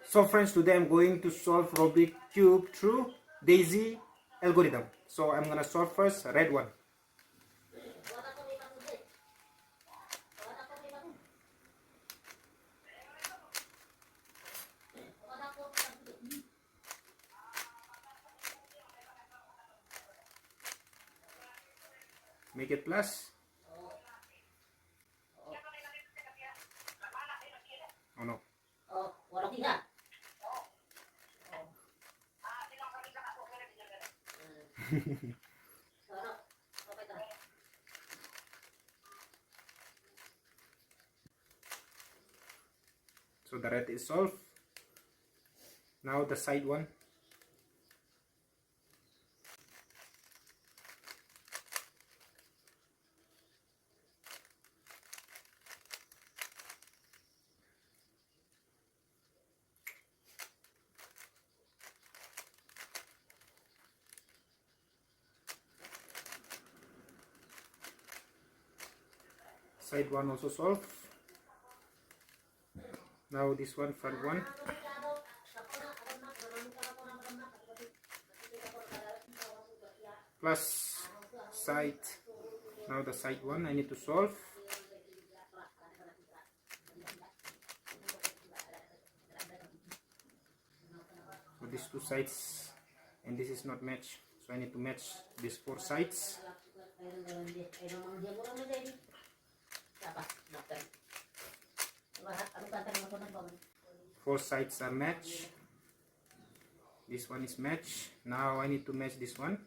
So friends, today I'm going to solve Rubik cube through Daisy algorithm. So I'm gonna solve first red one. Make it plus. Oh no. So the red is solved. Now the side one. Side one also solved. Now this one, front one. Plus side. Now the side one I need to solve. So these two sides and this is not match. So I need to match these four sides. Four sides are matched. This one is matched. Now I need to match this one.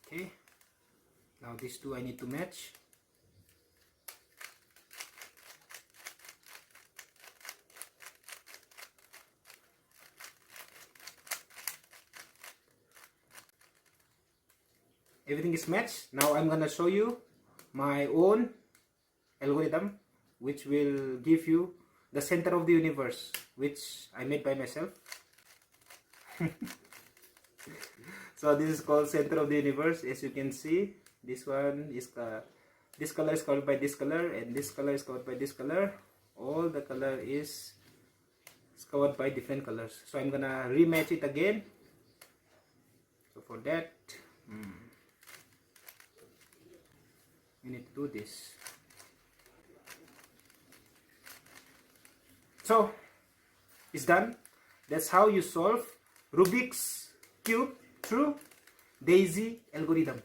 Okay. Now these two I need to match. Everything is matched. Now I'm gonna show you my own algorithm which will give you the center of the universe, which I made by myself. So this is called center of the universe. As you can see, this one is this color is covered by this color, and this color is covered by this color. All the color is covered by different colors. So I'm gonna rematch it again. So for that, we need to do this. So it's done. That's how you solve Rubik's cube through Daisy algorithm.